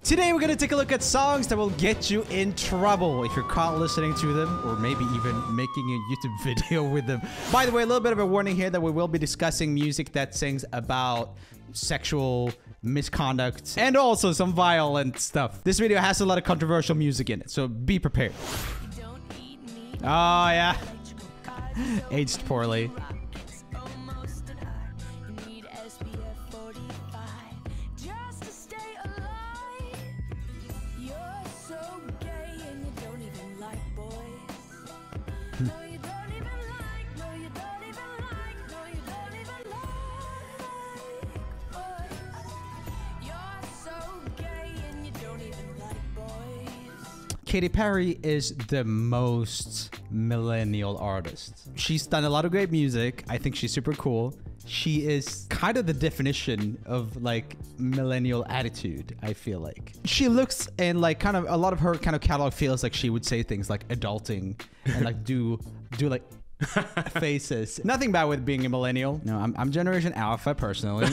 Today we're gonna take a look at songs that will get you in trouble if you're caught listening to them, or maybe even making a YouTube video with them. By the way, a little bit of a warning here that we will be discussing music that sings about sexual misconduct and also some violent stuff. This video has a lot of controversial music in it, so be prepared. Oh yeah. Aged poorly. Katy Perry is the most millennial artist. She's done a lot of great music. I think she's super cool. She is kind of the definition of like millennial attitude, I feel like. She looks and like kind of a lot of her kind of catalog feels like she would say things like adulting and like do like faces. Nothing bad with being a millennial. No, I'm Generation Alpha personally.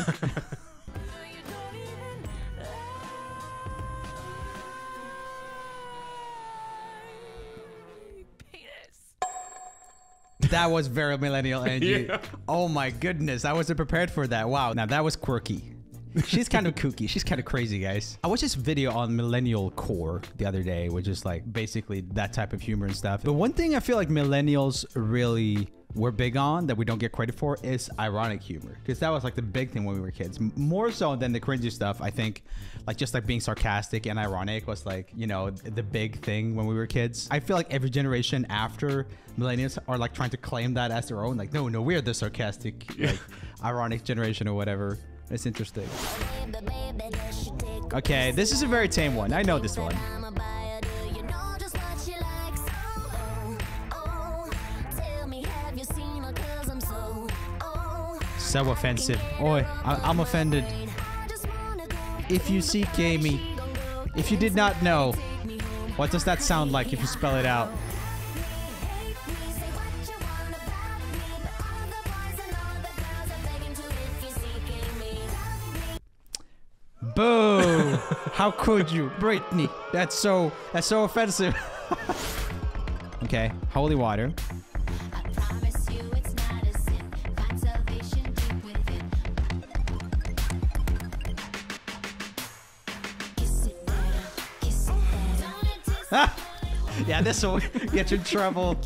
That was very millennial energy. Yeah. Oh my goodness, I wasn't prepared for that. Wow, now that was quirky. She's kind of kooky. She's kind of crazy, guys. I watched this video on millennial core the other day, which is like basically that type of humor and stuff. But one thing I feel like millennials really were big on that we don't get credit for is ironic humor, because that was like the big thing when we were kids, more so than the cringy stuff. I think like just like being sarcastic and ironic was like, you know, the big thing when we were kids. I feel like every generation after millennials are like trying to claim that as their own, like no we're the sarcastic, like ironic generation or whatever. It's interesting. Okay, this is a very tame one. I know this one. So offensive. Oi, I'm offended. If you seek me, if you did not know, what does that sound like if you spell it out? Boo! How could you, Brittany? That's so offensive. Okay, holy water. Yeah, this will get you in trouble.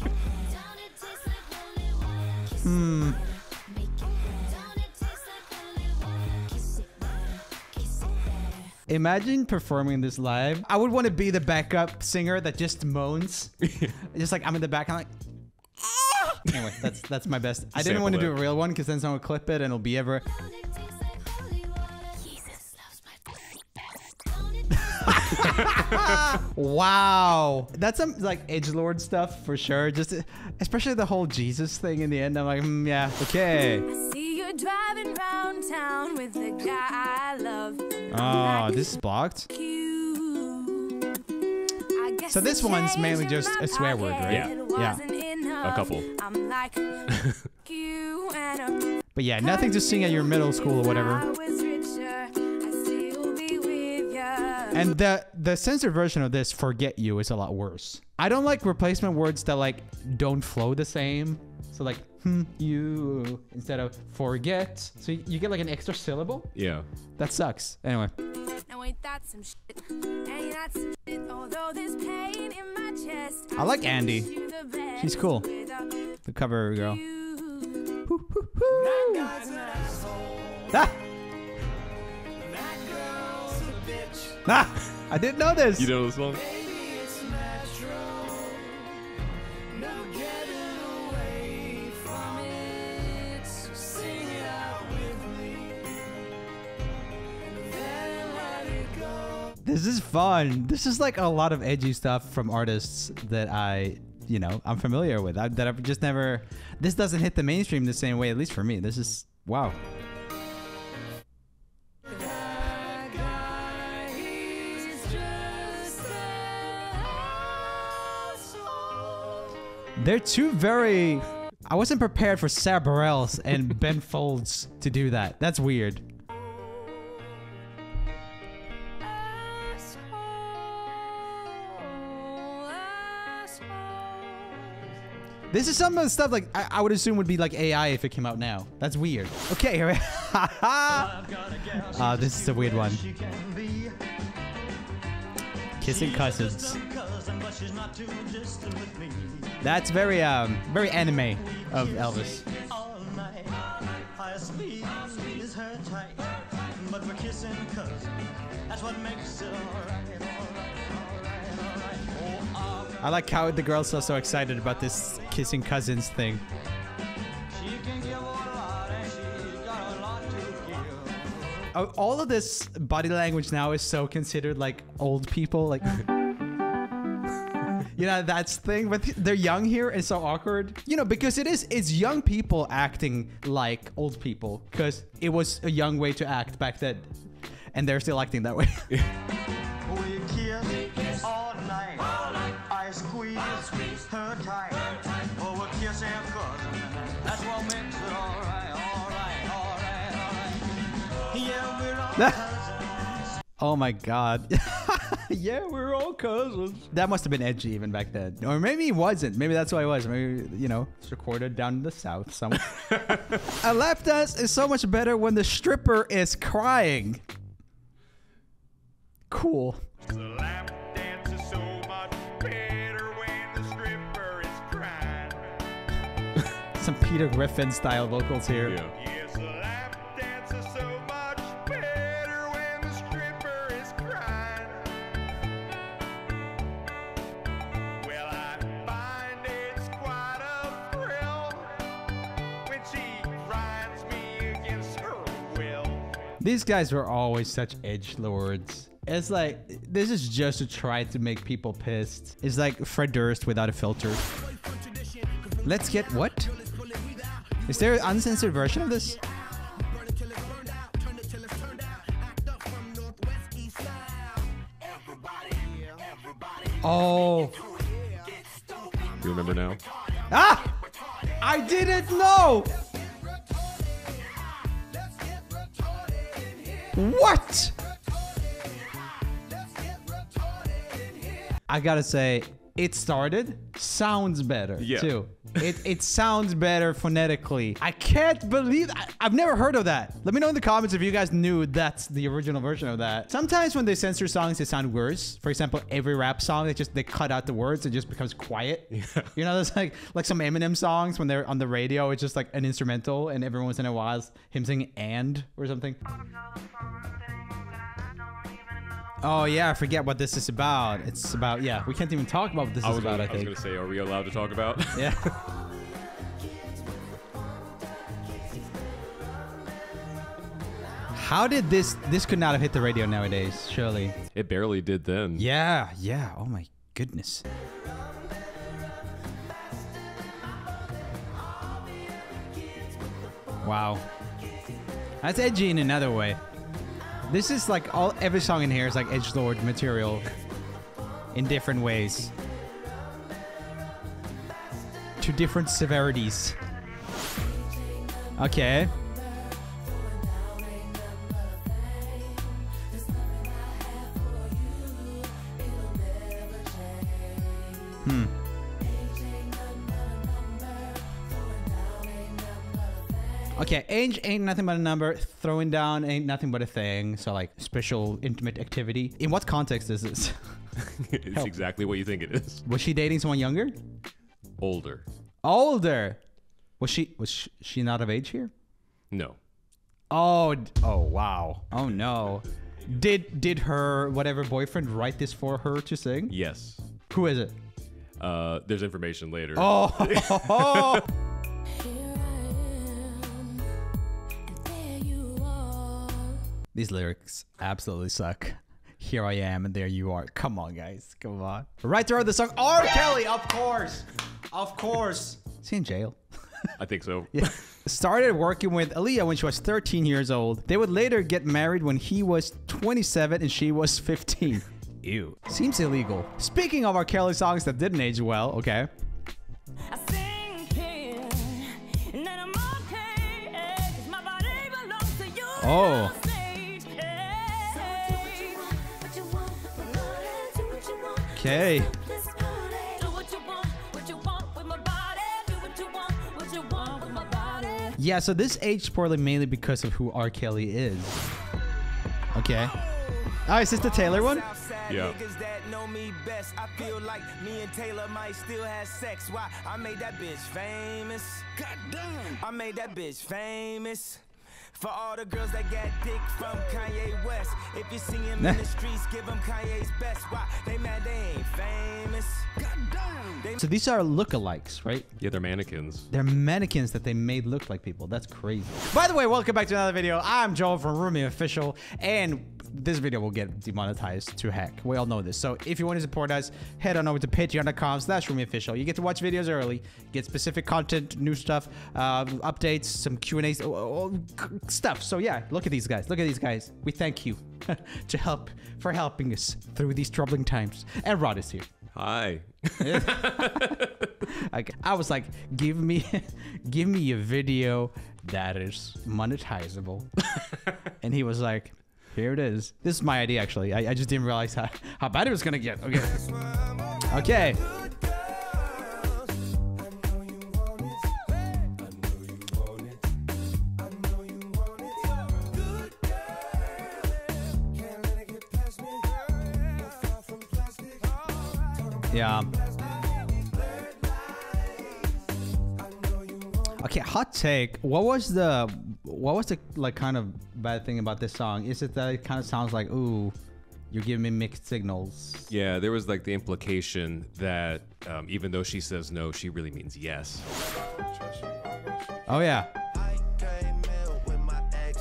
Imagine performing this live. I would want to be the backup singer that just moans. Just like I'm in the back, I'm like, ah! Anyway, that's my best. I didn't want to do a real one because then someone will clip it and it'll be ever. Wow, that's some like edgelord stuff for sure. Just especially the whole Jesus thing in the end. I'm like, yeah, okay. I see you driving round town with the guy I love. Oh, this is blocked. So this one's mainly just a swear word, right? Yeah. A couple. But yeah, nothing to sing at your middle school or whatever. And the censored version of this, forget you, is a lot worse. I don't like replacement words that like don't flow the same. So like you instead of forget. So you get like an extra syllable. Yeah. That sucks. Anyway. Now ain't that some shit? Ain't that some shit? Although there's pain in my chest, I like Andy. She's cool. The cover girl. Ah! Ah! I didn't know this. You know this song? This is fun. This is like a lot of edgy stuff from artists that I'm familiar with. That I've just never. This doesn't hit the mainstream the same way, at least for me. This is wow. They're two very... I wasn't prepared for Sarah Bareilles and Ben Folds to do that. That's weird. This is some of the stuff like I would assume would be like AI if it came out now. That's weird. Okay, here this is a weird one. Kissing cousins. That's very very anime of Elvis. I like how the girls are so excited about this kissing cousins thing. All of this body language now is so considered like old people, like you know, that's the thing, but they're young here and so awkward, you know, because it's young people acting like old people because it was a young way to act back then, and they're still acting that way. Oh my god. Yeah, we're all cousins. That must have been edgy even back then. Or maybe it wasn't. Maybe that's why it was. Maybe, you know, it's recorded down in the south somewhere. A lap dance is so much better when the stripper is crying. Cool. The lap dance is so much better when the stripper is crying. Some Peter Griffin style vocals here. Yeah. Yes, the lap dance is so much better when the stripper is crying. Well, I find it's quite a thrill when she grinds me against her will. These guys were always such edgelords. It's like, this is just to try to make people pissed. It's like Fred Durst without a filter. Let's get what? Is there an uncensored version of this? Oh. You remember now? Ah! I didn't know! What? I gotta say, it sounds better too. It sounds better phonetically. I can't believe I've never heard of that. Let me know in the comments if you guys knew that's the original version of that. Sometimes when they censor songs, they sound worse. For example, every rap song, they cut out the words. It just becomes quiet. Yeah. You know, there's like some Eminem songs when they're on the radio, it's just like an instrumental, and every once in a while, it's him singing "and" or something. Oh yeah, I forget what this is about. It's about, yeah, we can't even talk about what this is about, I think. I was gonna say, are we allowed to talk about? Yeah. How did this could not have hit the radio nowadays, surely. It barely did then. Yeah, yeah, oh my goodness. Wow. That's edgy in another way. This is like every song in here is like edgelord material in different ways. To different severities. Okay. Okay, age ain't nothing but a number. Throwing down ain't nothing but a thing. So like special intimate activity. In what context is this? It's exactly what you think it is. Was she dating someone younger? Older. Older. Was she not of age here? No. Oh wow. Oh no. Did her whatever boyfriend write this for her to sing? Yes. Who is it? There's information later. Oh. These lyrics absolutely suck. Here I am and there you are. Come on, guys. Come on. Right there, the song R. Kelly, of course. Of course. Is he in jail? I think so. Yeah. Started working with Aaliyah when she was 13 years old. They would later get married when he was 27 and she was 15. Ew. Seems illegal. Speaking of R. Kelly songs that didn't age well, okay. Oh. Okay. Yeah, so this aged poorly mainly because of who R. Kelly is. Okay. Oh, is this the Taylor one? Yeah. Niggas that know me best. I feel like me and Taylor might still have sex. Why? I made that bitch famous. Goddamn. I made that bitch famous. For all the girls that got dick from Kanye West. If you see him in the streets, give him Kanye's best. Why? They mad they ain't famous. Goddamn. So these are lookalikes, right? Yeah, they're mannequins. They're mannequins that they made look like people. That's crazy. By the way, welcome back to another video. I'm Joel from Roomie Official, and this video will get demonetized to heck. We all know this. So if you want to support us, head on over to patreon.com/RoomieOfficial. You get to watch videos early, get specific content, new stuff, updates, some Q&As, stuff. So yeah, look at these guys. Look at these guys. We thank you for helping us through these troubling times. And Rod is here. Hi. Okay. I was like, give me a video that is monetizable. And he was like, here it is. This is my idea, actually. I just didn't realize how bad it was gonna get. Okay. Okay. Yeah. Okay, hot take. What was the like kind of bad thing about this song? Is it that it kind of sounds like, ooh, you're giving me mixed signals? Yeah, there was like the implication that even though she says no, she really means yes. Oh yeah.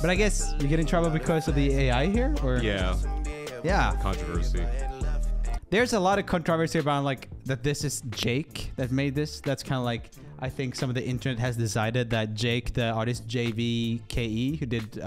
But I guess you get in trouble because of the AI here, or Yeah, yeah. controversy. There's a lot of controversy about like that this is Jake that made this. That's kind of like, I think some of the internet has decided that Jake, the artist JVKE, who did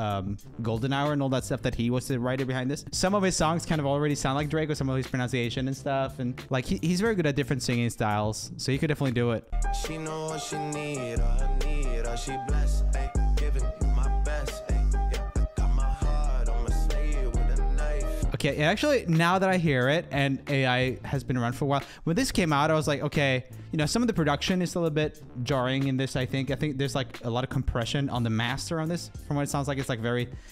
Golden Hour and all that stuff, that he was the writer behind this. Some of his songs kind of already sound like Drake with some of his pronunciation and stuff. And like he's very good at different singing styles. So you could definitely do it. She know what she need, all I need, all she blessed, ayy, giving you my best, ayy, yeah, I got my heart, I'ma slay you with a knife. Okay, actually, now that I hear it, and AI has been around for a while, when this came out, I was like, okay, you know, some of the production is a little bit jarring in this, I think. I think there's like a lot of compression on the master on this. From what it sounds like, it's like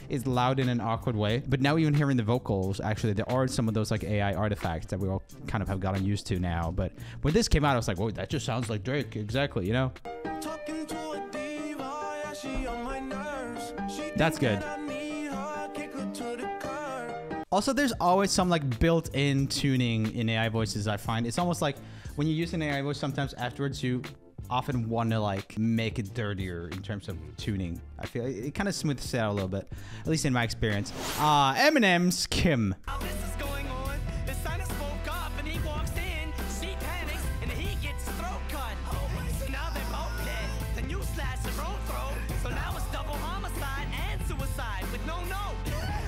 it's loud in an awkward way. But now even hearing the vocals, actually, there are some of those like AI artifacts that we all kind of have gotten used to now. But when this came out, I was like, whoa, that just sounds like Drake. Exactly, you know? Talking to a diva, yeah, she on my nerves. She That's think good. that I need her, kick her to the curb. Also, there's always some like built-in tuning in AI voices, I find. It's almost like when you use an AI voice, sometimes afterwards you often want to like make it dirtier in terms of tuning. I feel it kind of smooths it out a little bit, at least in my experience. Eminem's Kim. This is going on. The sinus spoke up and he walks in. She panics and he gets his throat cut. So now they're both dead. Then you slash your own throat. So now it's double homicide and suicide with no note.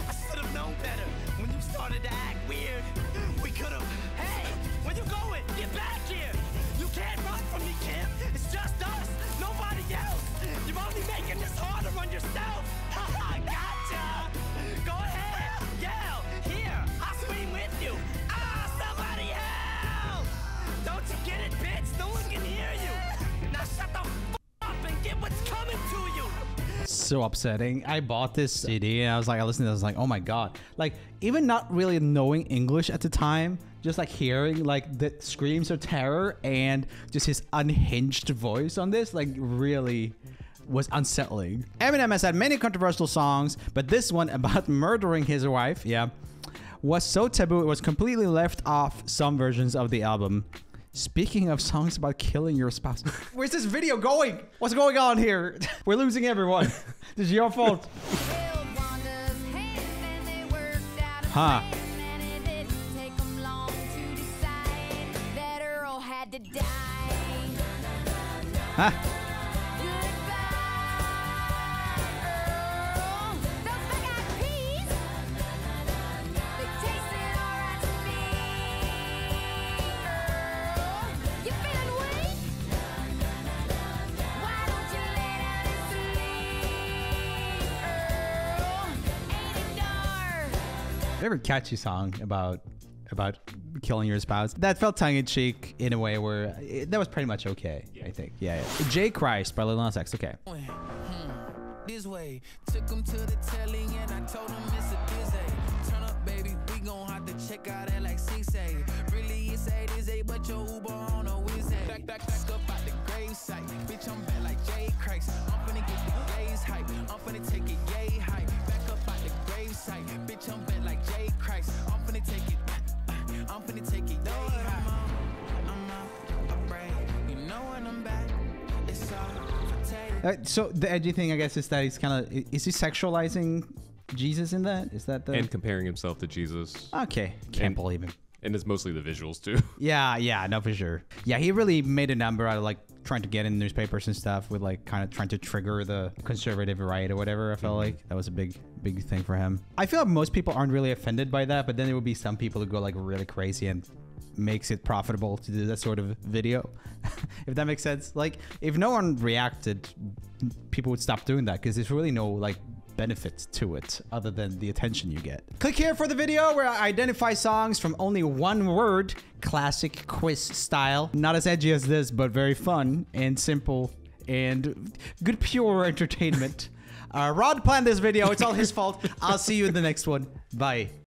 I should have known better when you started to act weird. We could have. Hey, where you going? Get back here. You can't run from me, Kim. It's just us, nobody else. You're only making this harder on yourself. I gotcha. Go ahead, yell. Here, I'll scream with you. Ah, somebody help! Don't you get it, bitch? No one can hear you. Now shut the f up and get what's coming to you. So upsetting. I bought this CD and I was listening to it, I was like, oh my god. Like, even not really knowing English at the time, just like hearing like the screams of terror and just his unhinged voice on this, like really was unsettling. Eminem has had many controversial songs, but this one about murdering his wife, yeah, was so taboo it was completely left off some versions of the album. Speaking of songs about killing your spouse, where's this video going? What's going on here? We're losing everyone. This is your fault. Huh. Huh. Very catchy song about killing your spouse. That felt tongue-in-cheek in a way where that was pretty much okay, I think. Yeah. J. Christ by Lil Nas X. Okay. this way. Took him to the telly and I told him it's a busy. Turn up, baby, we gon' have to check out at like 6A. Really, it's 8 is 8, but your Uber on a Wednesday. Back up out the gravesite. Bitch, I'm back like J. Christ. I'm finna get the gays hype. I'm finna take it yay hype. Back up out the gravesite. Bitch, I'm back like J. Christ. I'm finna take it. I'm finna take it yay high. I'm out, I'm brave. You know when I'm back, it's all for tape. So the edgy thing, I guess, is that he's kind of, is he sexualizing Jesus in that? Is that the... And comparing himself to Jesus. Okay, can't believe him. And it's mostly the visuals too. Yeah, no, for sure. Yeah, he really made a number out of like trying to get in newspapers and stuff with like kind of trying to trigger the conservative right or whatever. I felt like that was a big thing for him. I feel like most people aren't really offended by that, but then there would be some people who go like really crazy and makes it profitable to do that sort of video. If that makes sense. Like if no one reacted, people would stop doing that because there's really no like benefits to it other than the attention you get. Click here for the video where I identify songs from only one word, classic quiz style. Not as edgy as this, but very fun and simple and good pure entertainment. Rod planned this video. It's all his fault. I'll see you in the next one. Bye.